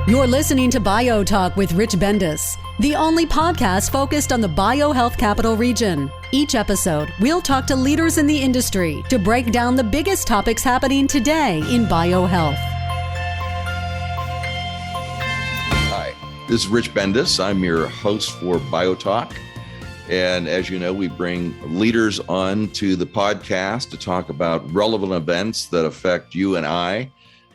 You're listening to BioTalk with Rich Bendis, the only podcast focused on the BioHealth Capital Region. Each episode, we'll talk to leaders in the industry to break down the biggest topics happening today in BioHealth. Hi, this is Rich Bendis. I'm your host for BioTalk. And as you know, we bring leaders on to the podcast to talk about relevant events that affect you and I,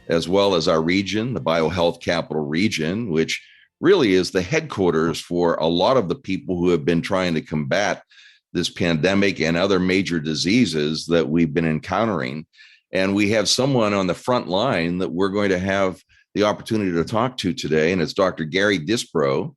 as well as our region, the BioHealth Capital Region, which really is the headquarters for a lot of the people who have been trying to combat this pandemic and other major diseases that we've been encountering. And we have someone on the front line that we're going to have the opportunity to talk to today, and it's Dr. Gary Dispro.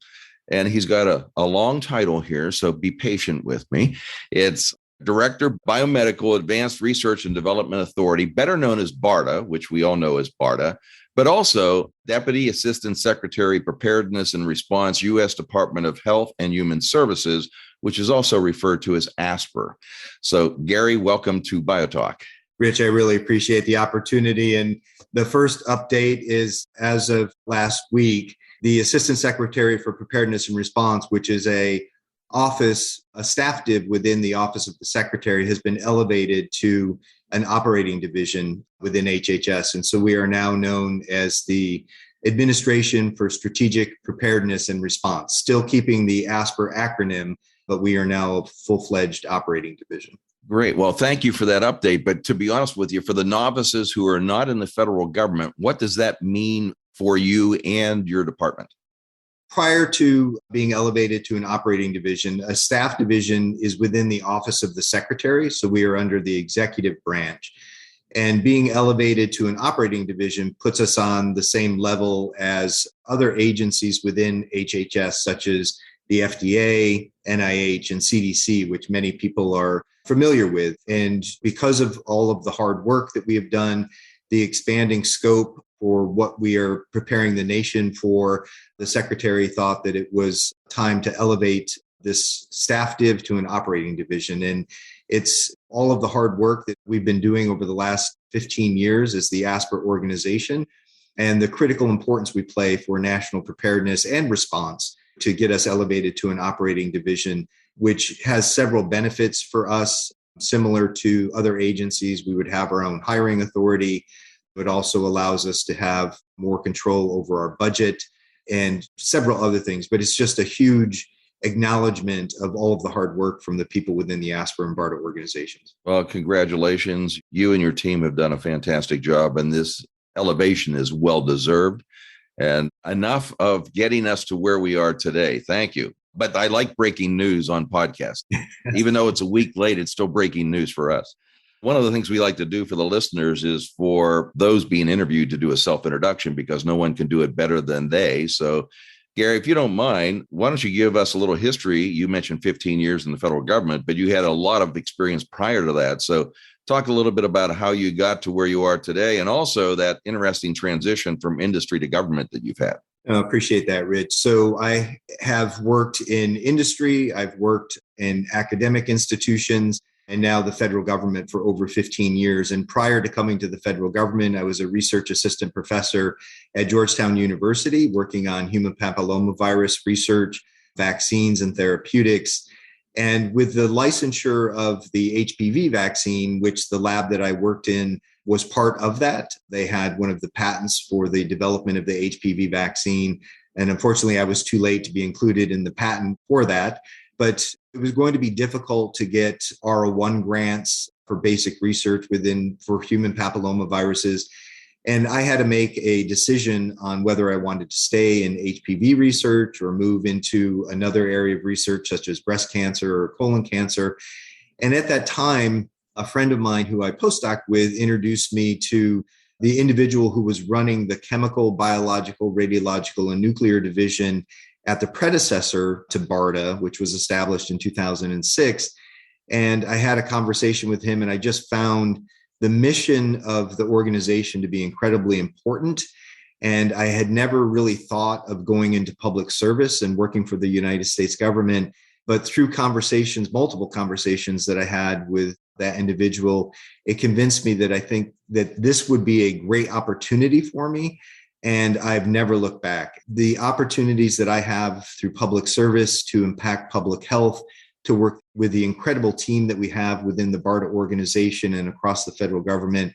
And he's got a long title here, so be patient with me. It's Director, Biomedical Advanced Research and Development Authority, better known as BARDA, which we all know as BARDA, but also Deputy Assistant Secretary, Preparedness and Response, U.S. Department of Health and Human Services, which is also referred to as ASPR. So, Gary, welcome to BioTalk. Rich, I really appreciate the opportunity. And the first update is, as of last week, the Assistant Secretary for Preparedness and Response, which is a staff div within the Office of the Secretary, has been elevated to an operating division within HHS. And so we are now known as the Administration for Strategic Preparedness and Response, still keeping the ASPR acronym, but we are now a full-fledged operating division. Great. Well, thank you for that update. But to be honest with you, for the novices who are not in the federal government, what does that mean for you and your department? Prior to being elevated to an operating division, a staff division is within the Office of the Secretary. So we are under the executive branch. And being elevated to an operating division puts us on the same level as other agencies within HHS, such as the FDA, NIH, and CDC, which many people are familiar with. And because of all of the hard work that we have done, the expanding scope for what we are preparing the nation for, the Secretary thought that it was time to elevate this staff div to an operating division. And it's all of the hard work that we've been doing over the last 15 years as the ASPR organization and the critical importance we play for national preparedness and response to get us elevated to an operating division, which has several benefits for us. Similar to other agencies, we would have our own hiring authority. It also allows us to have more control over our budget and several other things. But it's just a huge acknowledgement of all of the hard work from the people within the ASPR and BARDA organizations. Well, congratulations. You and your team have done a fantastic job, and this elevation is well-deserved. And enough of getting us to where we are today. Thank you. But I like breaking news on podcasts. Even though it's a week late, it's still breaking news for us. One of the things we like to do for the listeners is for those being interviewed to do a self-introduction, because no one can do it better than they. So, Gary, if you don't mind, why don't you give us a little history? You mentioned 15 years in the federal government, but you had a lot of experience prior to that. So talk a little bit about how you got to where you are today, and also that interesting transition from industry to government that you've had. I appreciate that, Rich. So I have worked in industry, I've worked in academic institutions, and now the federal government for over 15 years. And prior to coming to the federal government, I was a research assistant professor at Georgetown University, working on human papillomavirus research, vaccines, and therapeutics. And with the licensure of the HPV vaccine, which the lab that I worked in was part of that, they had one of the patents for the development of the HPV vaccine. And unfortunately, I was too late to be included in the patent for that. But it was going to be difficult to get R01 grants for basic research for human papillomaviruses. And I had to make a decision on whether I wanted to stay in HPV research or move into another area of research, such as breast cancer or colon cancer. And at that time, a friend of mine who I postdoc with introduced me to the individual who was running the chemical, biological, radiological, and nuclear division at the predecessor to BARDA, which was established in 2006. And I had a conversation with him, and I just found the mission of the organization to be incredibly important. And I had never really thought of going into public service and working for the United States government. But through conversations, multiple conversations that I had with that individual, it convinced me that I think that this would be a great opportunity for me. And I've never looked back. The opportunities that I have through public service to impact public health, to work with the incredible team that we have within the BARDA organization and across the federal government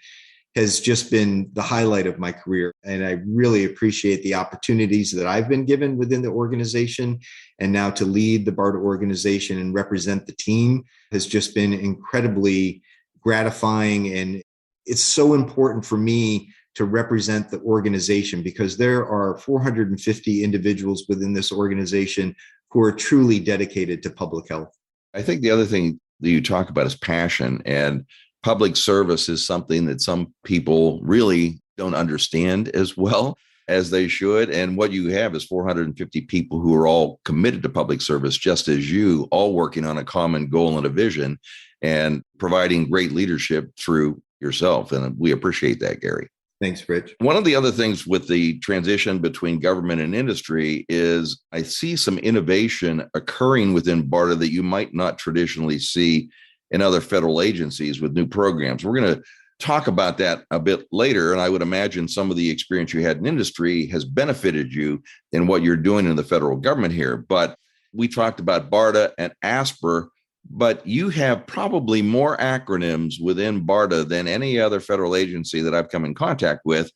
has just been the highlight of my career. And I really appreciate the opportunities that I've been given within the organization. And now to lead the BARDA organization and represent the team has just been incredibly gratifying. And it's so important for me to represent the organization because there are 450 individuals within this organization who are truly dedicated to public health. I think the other thing that you talk about is passion, and public service is something that some people really don't understand as well as they should. And what you have is 450 people who are all committed to public service, just as you, all working on a common goal and a vision and providing great leadership through yourself. And we appreciate that, Gary. Thanks, Rich. One of the other things with the transition between government and industry is I see some innovation occurring within BARDA that you might not traditionally see in other federal agencies with new programs. We're going to talk about that a bit later. And I would imagine some of the experience you had in industry has benefited you in what you're doing in the federal government here. But we talked about BARDA and ASPR, but you have probably more acronyms within BARDA than any other federal agency that I've come in contact with.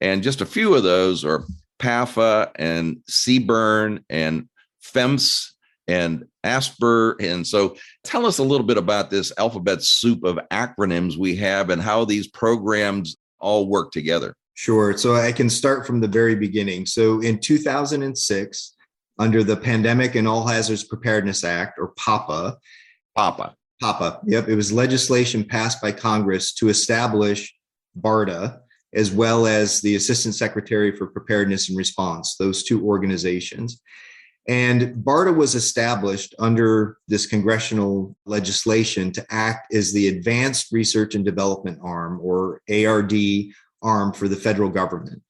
And just a few of those are PAFA and CBRN and FEMS and ASPR. And so tell us a little bit about this alphabet soup of acronyms we have and how these programs all work together. Sure. So I can start from the very beginning. So in 2006, under the Pandemic and All Hazards Preparedness Act, or PAPA. Yep. It was legislation passed by Congress to establish BARDA, as well as the Assistant Secretary for Preparedness and Response, those two organizations. And BARDA was established under this congressional legislation to act as the Advanced Research and Development Arm, or ARD arm for the federal government.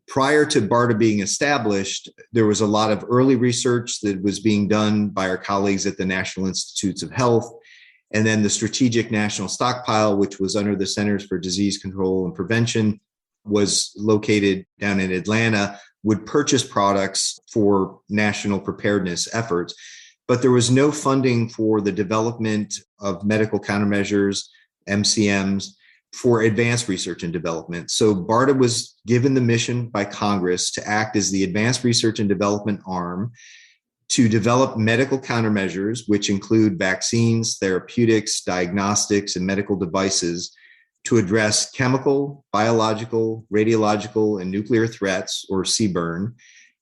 Prior to BARDA being established, there was a lot of early research that was being done by our colleagues at the National Institutes of Health. And then the Strategic National Stockpile, which was under the Centers for Disease Control and Prevention, was located down in Atlanta, would purchase products for national preparedness efforts. But there was no funding for the development of medical countermeasures, MCMs, for advanced research and development. So BARDA was given the mission by Congress to act as the Advanced Research and Development arm to develop medical countermeasures, which include vaccines, therapeutics, diagnostics, and medical devices to address chemical, biological, radiological, and nuclear threats, or CBRN,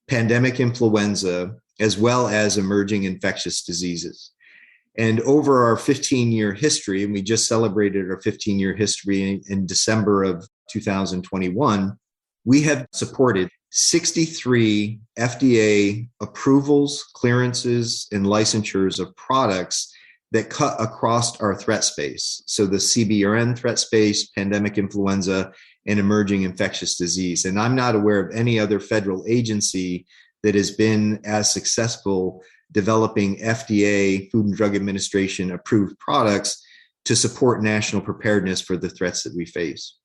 pandemic influenza, as well as emerging infectious diseases. And over our 15-year history, and we just celebrated our 15-year history in December of 2021, we have supported 63 FDA approvals, clearances, and licensures of products that cut across our threat space. So the CBRN threat space, pandemic influenza, and emerging infectious disease. And I'm not aware of any other federal agency that has been as successful developing FDA, Food and Drug Administration approved products to support national preparedness for the threats that we face.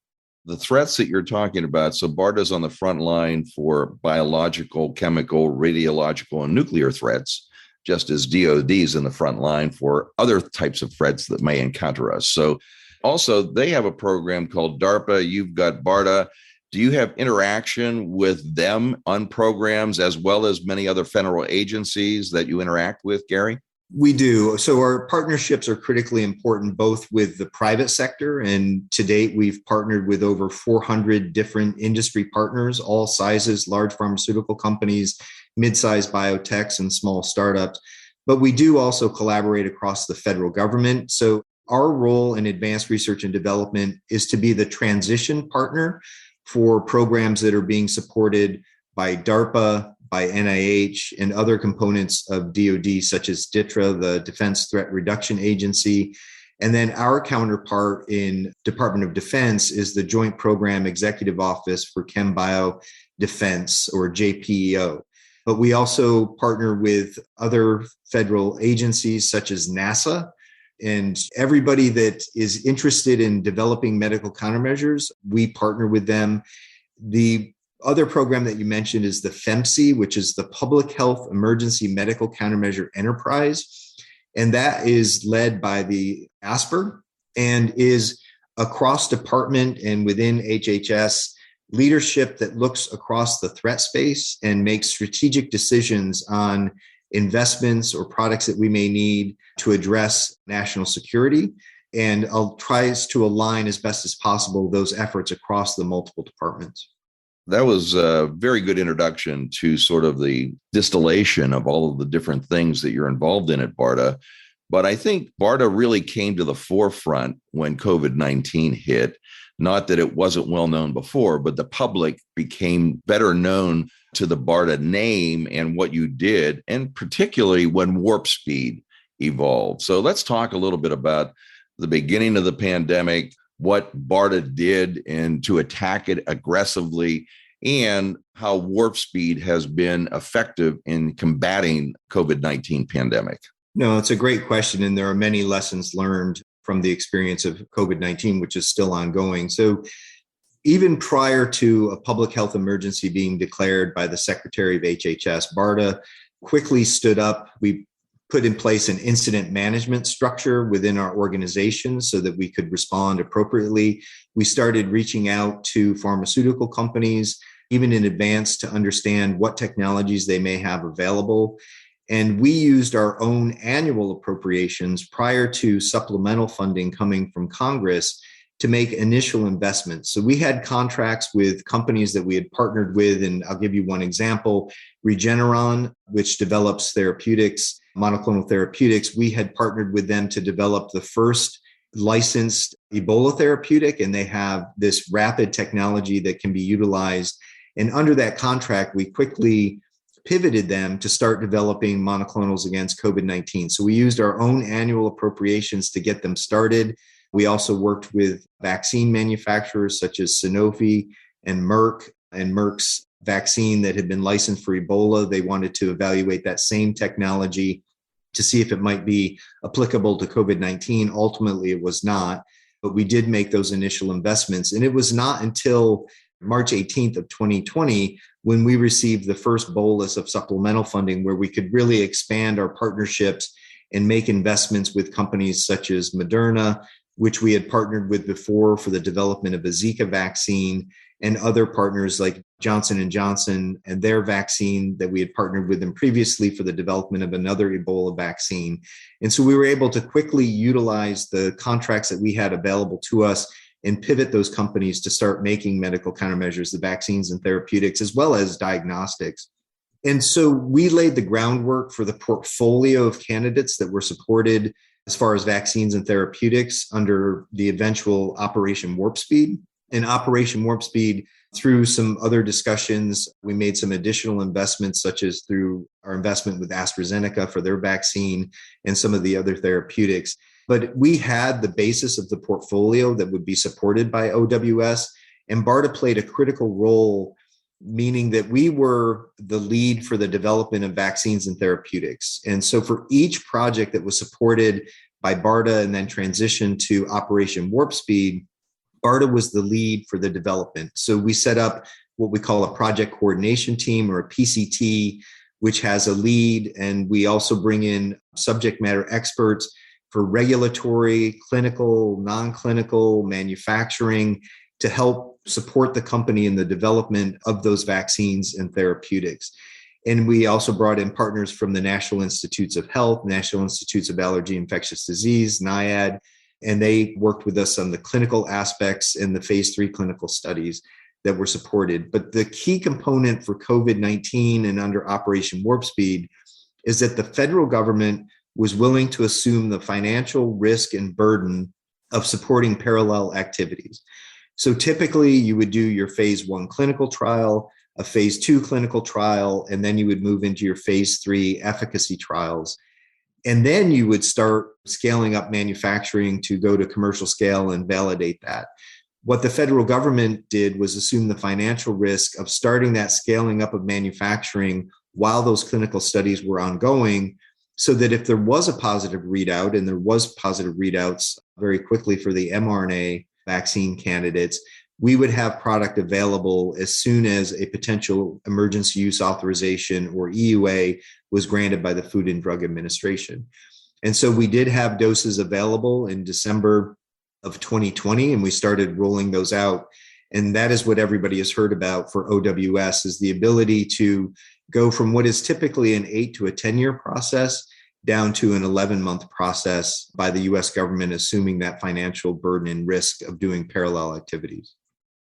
The threats that you're talking about, so BARDA's on the front line for biological, chemical, radiological, and nuclear threats, just as DOD's in the front line for other types of threats that may encounter us. So also they have a program called DARPA. You've got BARDA. Do you have interaction with them on programs as well as many other federal agencies that you interact with, Gary? We do. So our partnerships are critically important, both with the private sector. And to date, we've partnered with over 400 different industry partners, all sizes, large pharmaceutical companies, mid-sized biotechs, and small startups. But we do also collaborate across the federal government. So our role in advanced research and development is to be the transition partner for programs that are being supported by DARPA, by NIH, and other components of DoD, such as DTRA, the Defense Threat Reduction Agency. And then our counterpart in Department of Defense is the Joint Program Executive Office for Chem Bio Defense, or JPEO. But we also partner with other federal agencies such as NASA, and everybody that is interested in developing medical countermeasures, we partner with them. The other program that you mentioned is the FEMC, which is the Public Health Emergency Medical Countermeasure Enterprise. And that is led by the ASPR and is a cross-department and within HHS leadership that looks across the threat space and makes strategic decisions on investments or products that we may need to address national security. And tries to align as best as possible those efforts across the multiple departments. That was a very good introduction to sort of the distillation of all of the different things that you're involved in at BARDA. But I think BARDA really came to the forefront when COVID-19 hit. Not that it wasn't well known before, but the public became better known to the BARDA name and what you did, and particularly when warp speed evolved. So let's talk a little bit about the beginning of the pandemic, what BARDA did and to attack it aggressively, and how warp speed has been effective in combating COVID-19 pandemic. No, it's a great question. And there are many lessons learned from the experience of COVID-19, which is still ongoing. So even prior to a public health emergency being declared by the Secretary of HHS, BARDA quickly stood up. We put in place an incident management structure within our organization so that we could respond appropriately. We started reaching out to pharmaceutical companies, even in advance, to understand what technologies they may have available. And we used our own annual appropriations prior to supplemental funding coming from Congress to make initial investments. So we had contracts with companies that we had partnered with, and I'll give you one example, Regeneron, which develops therapeutics, monoclonal therapeutics. We had partnered with them to develop the first licensed Ebola therapeutic, and they have this rapid technology that can be utilized. And under that contract, we quickly pivoted them to start developing monoclonals against COVID-19. So we used our own annual appropriations to get them started. We also worked with vaccine manufacturers such as Sanofi and Merck's vaccine that had been licensed for Ebola. They wanted to evaluate that same technology to see if it might be applicable to COVID-19. Ultimately, it was not, but we did make those initial investments. And it was not until March 18th of 2020 when we received the first bolus of supplemental funding where we could really expand our partnerships and make investments with companies such as Moderna, which we had partnered with before for the development of a Zika vaccine, and other partners like Johnson & Johnson and their vaccine that we had partnered with them previously for the development of another Ebola vaccine. And so we were able to quickly utilize the contracts that we had available to us and pivot those companies to start making medical countermeasures, the vaccines and therapeutics, as well as diagnostics. And so we laid the groundwork for the portfolio of candidates that were supported as far as vaccines and therapeutics under the eventual Operation Warp Speed. And Operation Warp Speed, through some other discussions, we made some additional investments, such as through our investment with AstraZeneca for their vaccine and some of the other therapeutics. But we had the basis of the portfolio that would be supported by OWS, and BARDA played a critical role, meaning that we were the lead for the development of vaccines and therapeutics. And so for each project that was supported by BARDA and then transitioned to Operation Warp Speed, BARDA was the lead for the development. So we set up what we call a project coordination team, or a PCT, which has a lead. And we also bring in subject matter experts for regulatory, clinical, non-clinical, manufacturing, to help support the company in the development of those vaccines and therapeutics. And we also brought in partners from the National Institutes of Health, National Institutes of Allergy and Infectious Disease, NIAID, and they worked with us on the clinical aspects and the phase 3 clinical studies that were supported. But the key component for COVID-19 and under Operation Warp Speed is that the federal government was willing to assume the financial risk and burden of supporting parallel activities. So typically you would do your phase 1 clinical trial, a phase 2 clinical trial, and then you would move into your phase 3 efficacy trials. And then you would start scaling up manufacturing to go to commercial scale and validate that. What the federal government did was assume the financial risk of starting that scaling up of manufacturing while those clinical studies were ongoing, so that if there was a positive readout, and there was positive readouts very quickly for the mRNA vaccine candidates, we would have product available as soon as a potential emergency use authorization or EUA was granted by the Food and Drug Administration. And so we did have doses available in December of 2020, and we started rolling those out. And that is what everybody has heard about for OWS, is the ability to go from what is typically an 8 to a 10-year process down to an 11-month process by the US government, assuming that financial burden and risk of doing parallel activities.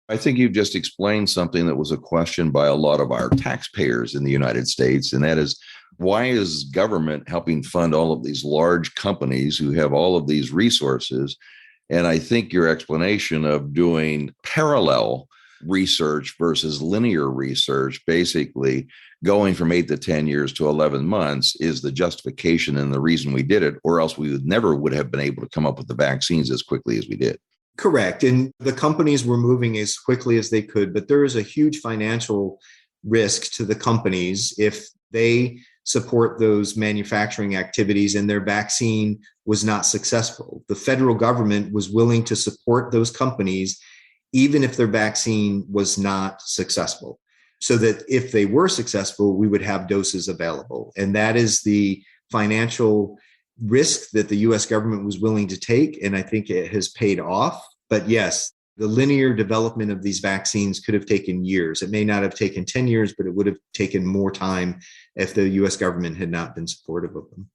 I think you've just explained something that was a question by a lot of our taxpayers in the United States, and that is, why is government helping fund all of these large companies who have all of these resources? And I think your explanation of doing parallel research versus linear research, basically going from 8 to 10 years to 11 months, is the justification and the reason we did it, or else we would have been able to come up with the vaccines as quickly as we did. Correct. And the companies were moving as quickly as they could, but there is a huge financial risk to the companies if they support those manufacturing activities and their vaccine was not successful. The federal government was willing to support those companies even if their vaccine was not successful, so that if they were successful, we would have doses available. And that is the financial risk that the US government was willing to take. And I think it has paid off. But yes, the linear development of these vaccines could have taken years. It may not have taken 10 years, but it would have taken more time if the US government had not been supportive of them.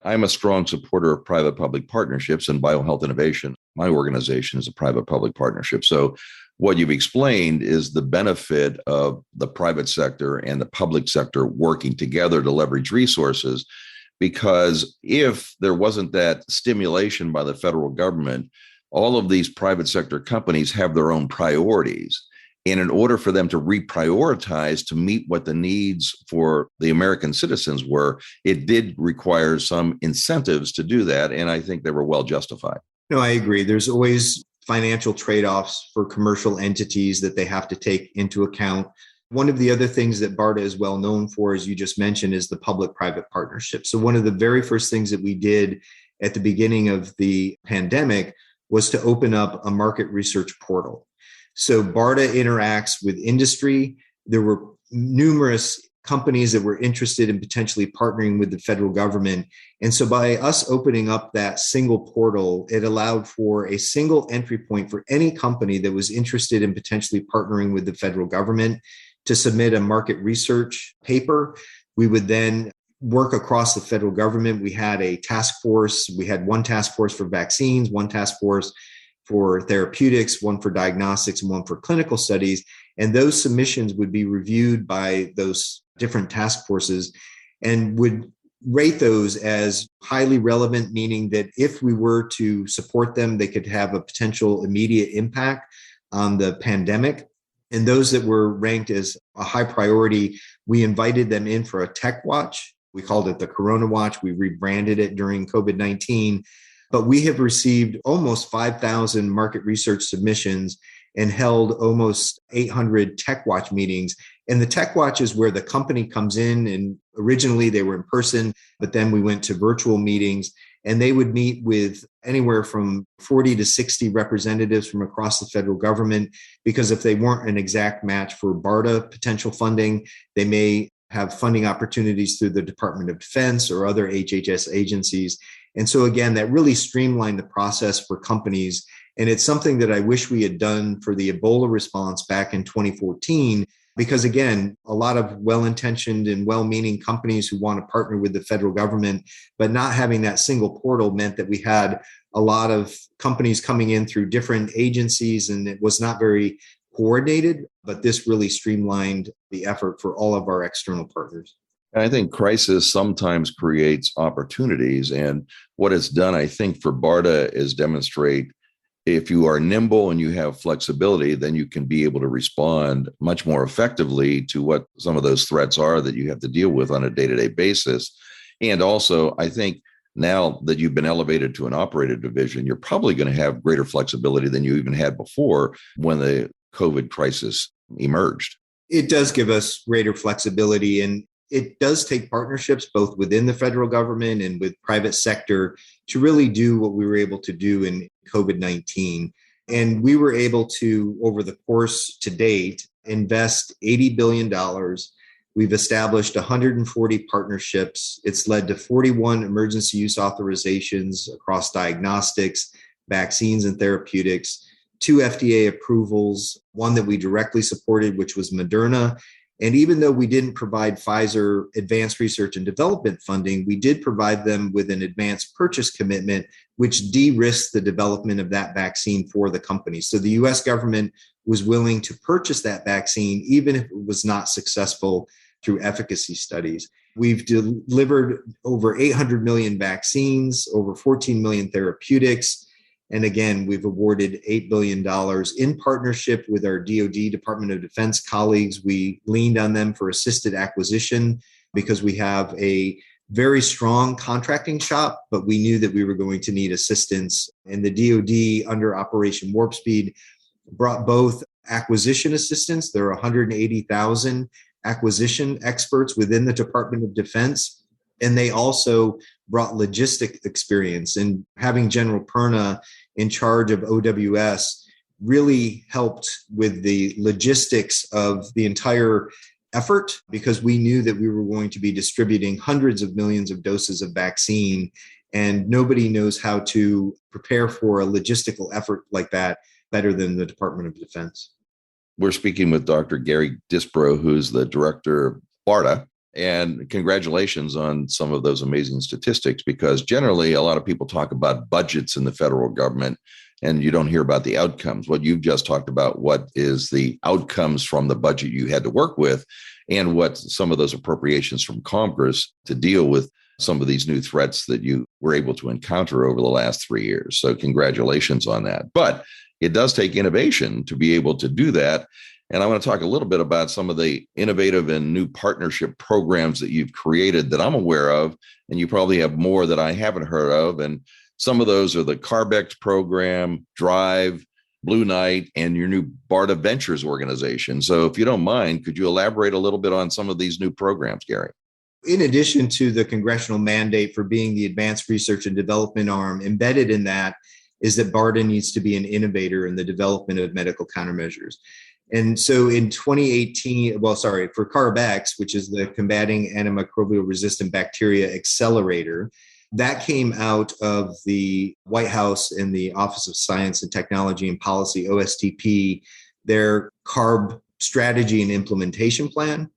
I'm a strong supporter of private-public partnerships and BioHealth Innovation. My organization is a private-public partnership. So what you've explained is the benefit of the private sector and the public sector working together to leverage resources. Because if there wasn't that stimulation by the federal government, all of these private sector companies have their own priorities. And in order for them to reprioritize to meet what the needs for the American citizens were, it did require some incentives to do that. And I think they were well justified. No, I agree. There's always financial trade-offs for commercial entities that they have to take into account. One of the other things that BARDA is well known for, as you just mentioned, is the public-private partnership. So one of the very first things that we did at the beginning of the pandemic was to open up a market research portal. So BARDA interacts with industry. There were numerous companies that were interested in potentially partnering with the federal government. And so by us opening up that single portal, it allowed for a single entry point for any company that was interested in potentially partnering with the federal government to submit a market research paper. We would then work across the federal government. We had a task force. We had one task force for vaccines, one task force for therapeutics, one for diagnostics, and one for clinical studies. And those submissions would be reviewed by those different task forces and would rate those as highly relevant, meaning that if we were to support them, they could have a potential immediate impact on the pandemic. And those that were ranked as a high priority, we invited them in for a tech watch. We called it the Corona Watch. We rebranded it during COVID-19. But we have received almost 5,000 market research submissions and held almost 800 Tech Watch meetings. And the Tech Watch is where the company comes in, and originally they were in person, but then we went to virtual meetings, and they would meet with anywhere from 40 to 60 representatives from across the federal government, because if they weren't an exact match for BARDA potential funding, they may have funding opportunities through the Department of Defense or other HHS agencies. And so again, that really streamlined the process for companies. And it's something that I wish we had done for the Ebola response back in 2014, because again, a lot of well-intentioned and well-meaning companies who want to partner with the federal government, but not having that single portal meant that we had a lot of companies coming in through different agencies, and it was not very coordinated, but this really streamlined the effort for all of our external partners. I think crisis sometimes creates opportunities. And what it's done, I think, for BARDA is demonstrate if you are nimble and you have flexibility, then you can be able to respond much more effectively to what some of those threats are that you have to deal with on a day-to-day basis. And also, I think now that you've been elevated to an operated division, you're probably going to have greater flexibility than you even had before when the COVID crisis emerged. It does give us greater flexibility, and it does take partnerships both within the federal government and with private sector to really do what we were able to do in COVID-19. And we were able to, over the course to date, invest $80 billion. We've established 140 partnerships. It's led to 41 emergency use authorizations across diagnostics, vaccines, and therapeutics, 2 FDA approvals, one that we directly supported, which was Moderna. And even though we didn't provide Pfizer advanced research and development funding, we did provide them with an advanced purchase commitment, which de-risked the development of that vaccine for the company. So the US government was willing to purchase that vaccine, even if it was not successful through efficacy studies. We've delivered over 800 million vaccines, over 14 million therapeutics. And again, we've awarded $8 billion in partnership with our DoD, Department of Defense colleagues. We leaned on them for assisted acquisition because we have a very strong contracting shop, but we knew that we were going to need assistance. And the DoD, under Operation Warp Speed, brought both acquisition assistance. There are 180,000 acquisition experts within the Department of Defense. And they also brought logistic experience, and having General Perna in charge of OWS really helped with the logistics of the entire effort, because we knew that we were going to be distributing hundreds of millions of doses of vaccine, and nobody knows how to prepare for a logistical effort like that better than the Department of Defense. We're speaking with Dr. Gary Dispro, who's the director of BARDA. And congratulations on some of those amazing statistics, because generally a lot of people talk about budgets in the federal government and you don't hear about the outcomes. What you've just talked about, what is the outcomes from the budget you had to work with, and what some of those appropriations from Congress to deal with some of these new threats that you were able to encounter over the last 3 years. So congratulations on that. But it does take innovation to be able to do that. And I want to talk a little bit about some of the innovative and new partnership programs that you've created that I'm aware of, and you probably have more that I haven't heard of. And some of those are the CARB-X program, Drive, Blue Knight, and your new BARDA Ventures organization. So if you don't mind, could you elaborate a little bit on some of these new programs, Gary? In addition to the congressional mandate for being the advanced research and development arm, embedded in that is that BARDA needs to be an innovator in the development of medical countermeasures. And so in 2018, for CARB-X, which is the Combating Antimicrobial Resistant Bacteria Accelerator, that came out of the White House and the Office of Science and Technology and Policy, OSTP, their CARB strategy and implementation plan.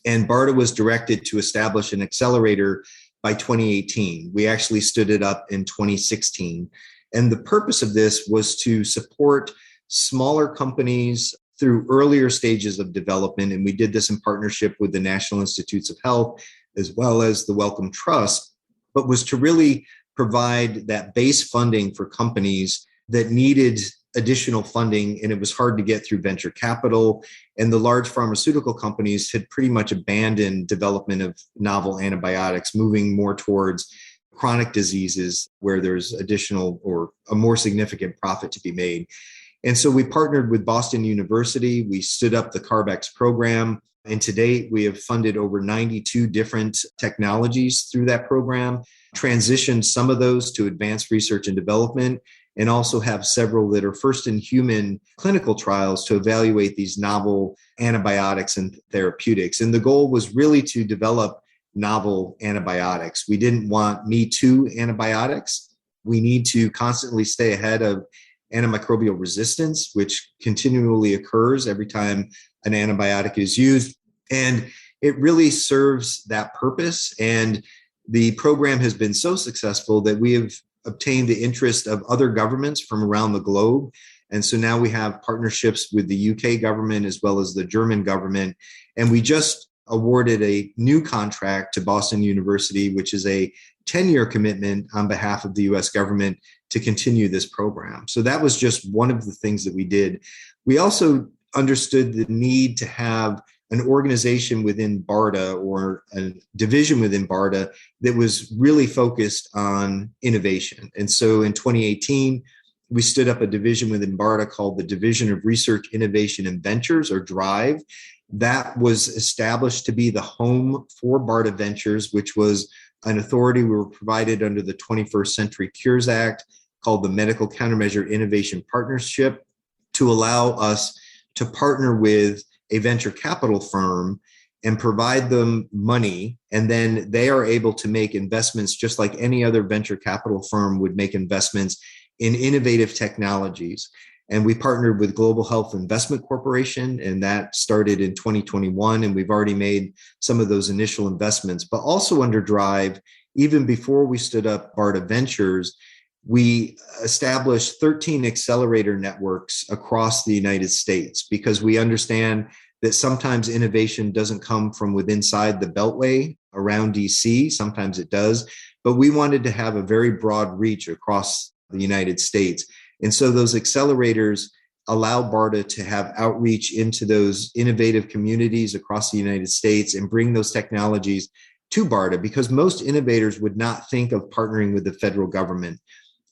And BARDA was directed to establish an accelerator by 2018. We actually stood it up in 2016. And the purpose of this was to support smaller companies through earlier stages of development. And we did this in partnership with the National Institutes of Health, as well as the Wellcome Trust, but was to really provide that base funding for companies that needed additional funding. And it was hard to get through venture capital. And the large pharmaceutical companies had pretty much abandoned development of novel antibiotics, moving more towards chronic diseases where there's additional or a more significant profit to be made. And so we partnered with Boston University. We stood up the CARB-X program. And to date, we have funded over 92 different technologies through that program, transitioned some of those to advanced research and development, and also have several that are first in human clinical trials to evaluate these novel antibiotics and therapeutics. And the goal was really to develop novel antibiotics. We didn't want me too antibiotics. We need to constantly stay ahead of antimicrobial resistance, which continually occurs every time an antibiotic is used. And it really serves that purpose. And the program has been so successful that we have obtained the interest of other governments from around the globe. And so now we have partnerships with the UK government as well as the German government. And we just awarded a new contract to Boston University, which is a 10-year commitment on behalf of the US government to continue this program. So that was just one of the things that we did. We also understood the need to have an organization within BARDA or a division within BARDA that was really focused on innovation. And so in 2018, we stood up a division within BARDA called the Division of Research, Innovation, and Ventures, or DRIVE. That was established to be the home for BARDA Ventures, which was an authority we were provided under the 21st Century Cures Act, called the Medical Countermeasure Innovation Partnership to allow us to partner with a venture capital firm and provide them money. And then they are able to make investments just like any other venture capital firm would make investments in innovative technologies. And we partnered with Global Health Investment Corporation, and that started in 2021. And we've already made some of those initial investments, but also under Drive, even before we stood up BARDA Ventures, we established 13 accelerator networks across the United States because we understand that sometimes innovation doesn't come from within inside the Beltway around DC. Sometimes it does, but we wanted to have a very broad reach across the United States. And so those accelerators allow BARDA to have outreach into those innovative communities across the United States and bring those technologies to BARDA, because most innovators would not think of partnering with the federal government.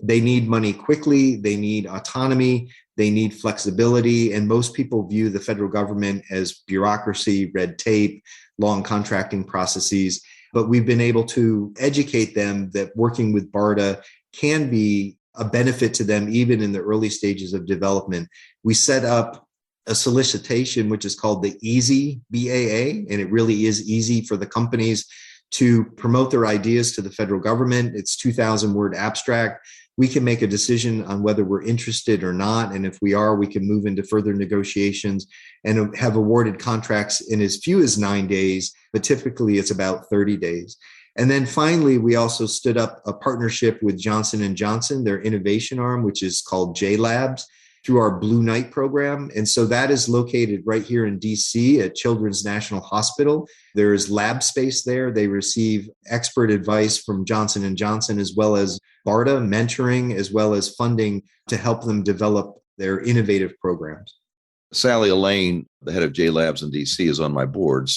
They need money quickly, they need autonomy, they need flexibility, and most people view the federal government as bureaucracy, red tape, long contracting processes. But we've been able to educate them that working with BARDA can be a benefit to them even in the early stages of development. We set up a solicitation, which is called the EASY BAA, and it really is easy for the companies to promote their ideas to the federal government. It's 2,000 word abstract. We can make a decision on whether we're interested or not. And if we are, we can move into further negotiations and have awarded contracts in as few as 9 days, but typically it's about 30 days. And then finally, we also stood up a partnership with Johnson & Johnson, their innovation arm, which is called J Labs, through our Blue Knight program. And so that is located right here in DC at Children's National Hospital. There's lab space there. They receive expert advice from Johnson & Johnson, as well as BARDA mentoring, as well as funding to help them develop their innovative programs. Sally Elaine, the head of J Labs in DC, is on my board.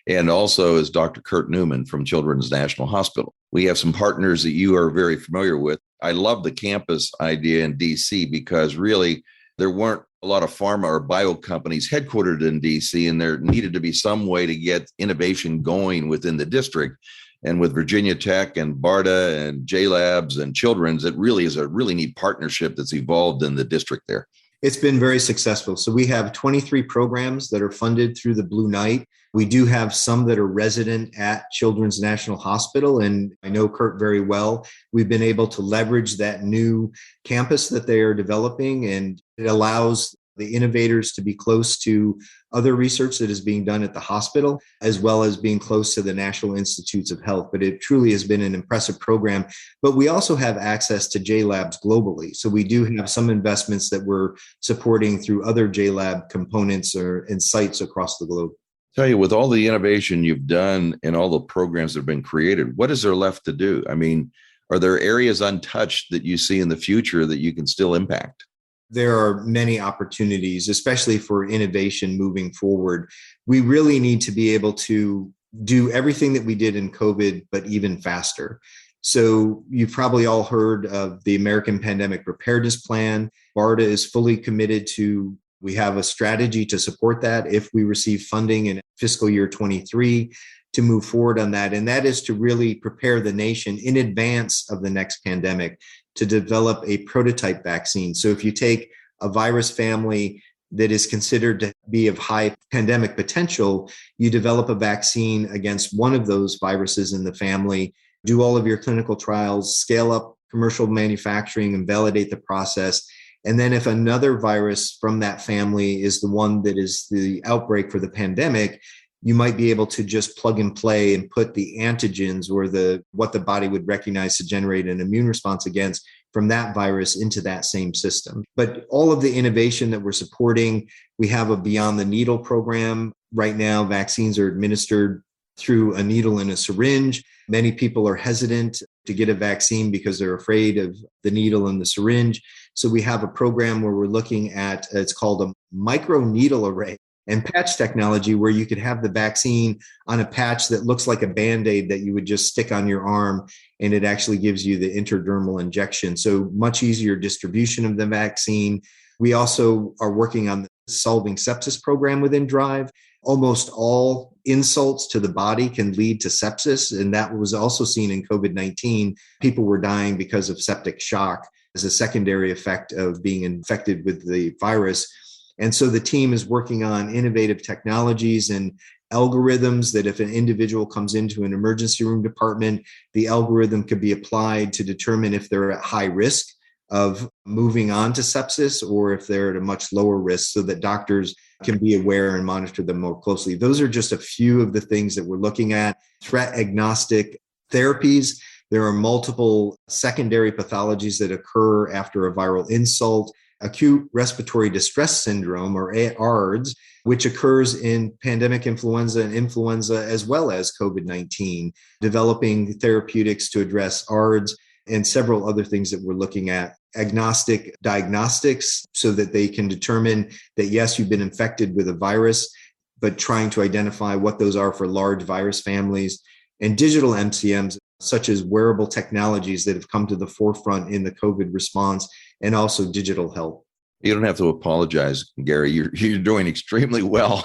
And also is Dr. Kurt Newman from Children's National Hospital. We have some partners that you are very familiar with. I love the campus idea in DC because really there weren't a lot of pharma or bio companies headquartered in DC, and there needed to be some way to get innovation going within the district. And with Virginia Tech and BARDA and J Labs and Children's, it really is a really neat partnership that's evolved in the district there. It's been very successful. So we have 23 programs that are funded through the Blue Knight. We do have some that are resident at Children's National Hospital, and I know Kurt very well. We've been able to leverage that new campus that they are developing, and it allows the innovators to be close to other research that is being done at the hospital, as well as being close to the National Institutes of Health. But it truly has been an impressive program. But we also have access to J Labs globally. So we do have some investments that we're supporting through other J Lab components and sites across the globe. Tell you, with all the innovation you've done and all the programs that have been created, what is there left to do? I mean, are there areas untouched that you see in the future that you can still impact? There are many opportunities, especially for innovation moving forward. We really need to be able to do everything that we did in COVID, but even faster. So you've probably all heard of the American Pandemic Preparedness Plan. BARDA is fully committed to, we have a strategy to support that if we receive funding in fiscal year 23 to move forward on that. And that is to really prepare the nation in advance of the next pandemic to develop a prototype vaccine. So if you take a virus family that is considered to be of high pandemic potential, you develop a vaccine against one of those viruses in the family, do all of your clinical trials, scale up commercial manufacturing and validate the process. And then if another virus from that family is the one that is the outbreak for the pandemic, you might be able to just plug and play and put the antigens or what the body would recognize to generate an immune response against from that virus into that same system. But all of the innovation that we're supporting, we have a Beyond the Needle program. Right now, vaccines are administered through a needle and a syringe. Many people are hesitant to get a vaccine because they're afraid of the needle and the syringe. So we have a program where we're looking at, it's called a micro needle array and patch technology, where you could have the vaccine on a patch that looks like a Band-Aid that you would just stick on your arm, and it actually gives you the intradermal injection. So much easier distribution of the vaccine. We also are working on the Solving Sepsis program within Drive. Almost all insults to the body can lead to sepsis, and that was also seen in COVID-19. People were dying because of septic shock. as a secondary effect of being infected with the virus. And so the team is working on innovative technologies and algorithms that if an individual comes into an emergency room department, the algorithm could be applied to determine if they're at high risk of moving on to sepsis or if they're at a much lower risk, so that doctors can be aware and monitor them more closely. Those are just a few of the things that we're looking at. Threat agnostic therapies. There are multiple secondary pathologies that occur after a viral insult. Acute respiratory distress syndrome, or ARDS, which occurs in pandemic influenza and influenza as well as COVID-19, developing therapeutics to address ARDS and several other things that we're looking at. Agnostic diagnostics, so that they can determine that, yes, you've been infected with a virus, but trying to identify what those are for large virus families. And digital MCMs, such as wearable technologies that have come to the forefront in the COVID response, and also digital health. You don't have to apologize, Gary. You're doing extremely well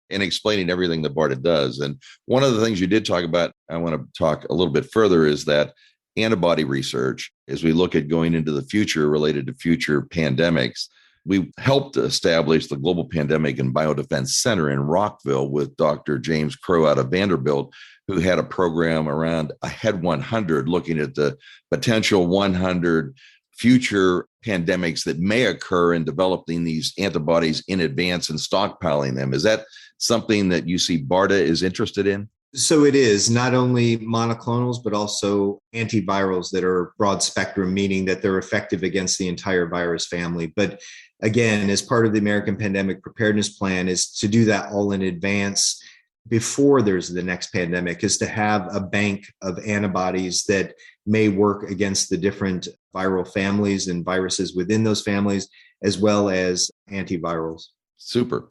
in explaining everything that BARDA does. And one of the things you did talk about, I want to talk a little bit further, is that antibody research, as we look at going into the future related to future pandemics. We helped establish the Global Pandemic and Biodefense Center in Rockville with Dr. James Crow out of Vanderbilt, who had a program around Ahead 100, looking at the potential 100 future pandemics that may occur and developing these antibodies in advance and stockpiling them. Is that something that you see BARDA is interested in? So it is not only monoclonals, but also antivirals that are broad spectrum, meaning that they're effective against the entire virus family. But again, as part of the American Pandemic Preparedness Plan, is to do that all in advance before there's the next pandemic, is to have a bank of antibodies that may work against the different viral families and viruses within those families, as well as antivirals. Super.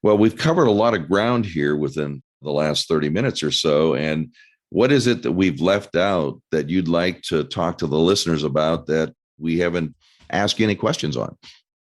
Well, we've covered a lot of ground here within the last 30 minutes or so. And what is it that we've left out that you'd like to talk to the listeners about that we haven't asked you any questions on?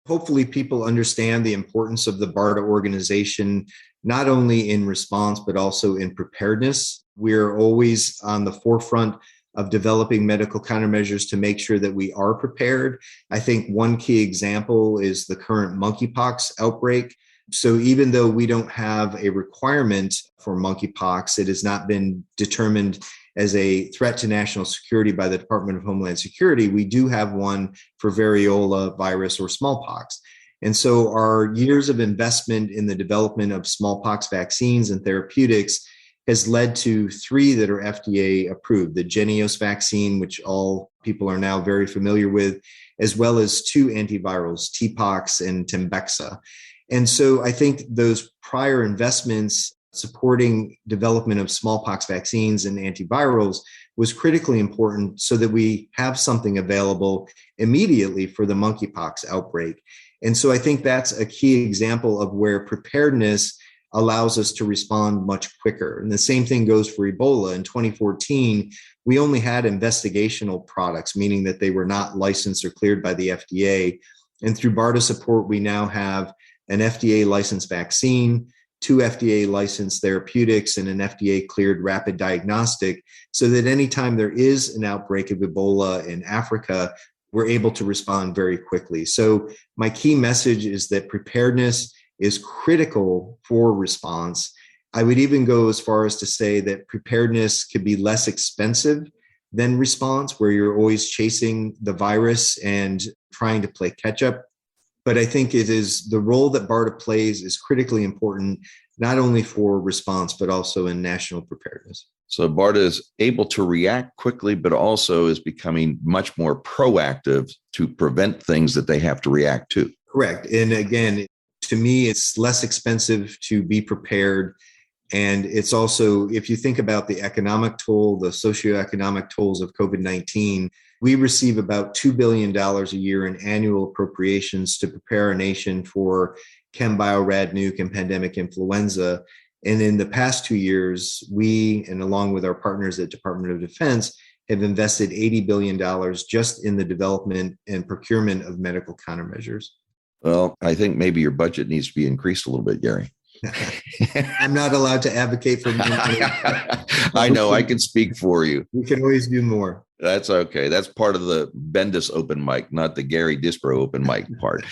Hopefully people understand the importance of the BARDA organization, not only in response, but also in preparedness. We're always on the forefront of developing medical countermeasures to make sure that we are prepared. I think one key example is the current monkeypox outbreak. So even though we don't have a requirement for monkeypox, it has not been determined as a threat to national security by the Department of Homeland Security. We do have one for variola virus or smallpox. And so our years of investment in the development of smallpox vaccines and therapeutics has led to 3 that are FDA approved: the Jynneos vaccine, which all people are now very familiar with, as well as 2 antivirals, TPOXX and Tembexa. And so I think those prior investments supporting development of smallpox vaccines and antivirals was critically important so that we have something available immediately for the monkeypox outbreak. And so I think that's a key example of where preparedness allows us to respond much quicker. And the same thing goes for Ebola. In 2014, we only had investigational products, meaning that they were not licensed or cleared by the FDA. And through BARDA support, we now have an FDA licensed vaccine, 2 FDA licensed therapeutics, and an FDA cleared rapid diagnostic, so that anytime there is an outbreak of Ebola in Africa, we're able to respond very quickly. So my key message is that preparedness is critical for response. I would even go as far as to say that preparedness could be less expensive than response, where you're always chasing the virus and trying to play catch up. But I think it is the role that BARDA plays is critically important, not only for response, but also in national preparedness. So BARDA is able to react quickly, but also is becoming much more proactive to prevent things that they have to react to. Correct. And again, to me, it's less expensive to be prepared. And it's also, if you think about the economic toll, the socioeconomic tolls of COVID-19, we receive about $2 billion a year in annual appropriations to prepare our nation for ChemBio, RADNUC, and pandemic influenza. And in the past 2 years, we, and along with our partners at Department of Defense, have invested $80 billion just in the development and procurement of medical countermeasures. Well, I think maybe your budget needs to be increased a little bit, Gary. I'm not allowed to advocate for money. I know, I can speak for you. We can always do more. That's okay. That's part of the Bendis open mic, not the Gary Dispro open mic part.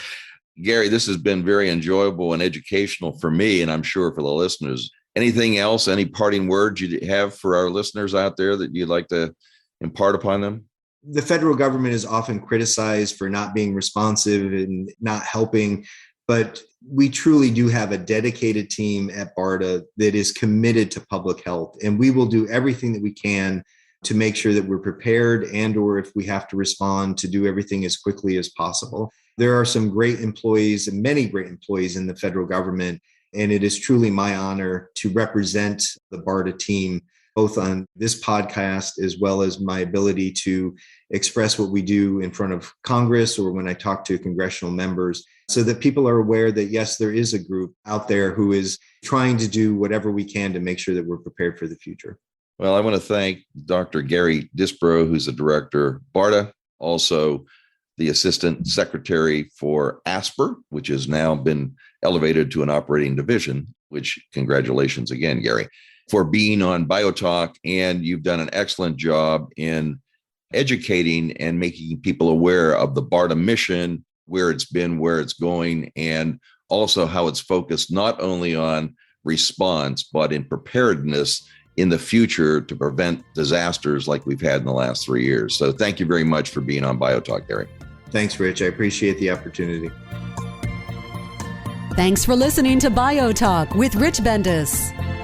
Gary, this has been very enjoyable and educational for me, and I'm sure for the listeners. Anything else, any parting words you have for our listeners out there that you'd like to impart upon them? The federal government is often criticized for not being responsive and not helping, but we truly do have a dedicated team at BARDA that is committed to public health, and we will do everything that we can to make sure that we're prepared, and or if we have to respond, to do everything as quickly as possible. There are some great employees and many great employees in the federal government, and it is truly my honor to represent the BARDA team, both on this podcast as well as my ability to express what we do in front of Congress or when I talk to congressional members, so that people are aware that, yes, there is a group out there who is trying to do whatever we can to make sure that we're prepared for the future. Well, I want to thank Dr. Gary Dispro, who's the director of BARDA, also the Assistant Secretary for ASPR, which has now been elevated to an operating division, which congratulations again, Gary, for being on BioTalk. And you've done an excellent job in educating and making people aware of the BARDA mission, where it's been, where it's going, and also how it's focused not only on response, but in preparedness in the future to prevent disasters like we've had in the last 3 years. So thank you very much for being on BioTalk, Gary. Thanks, Rich. I appreciate the opportunity. Thanks for listening to BioTalk with Rich Bendis.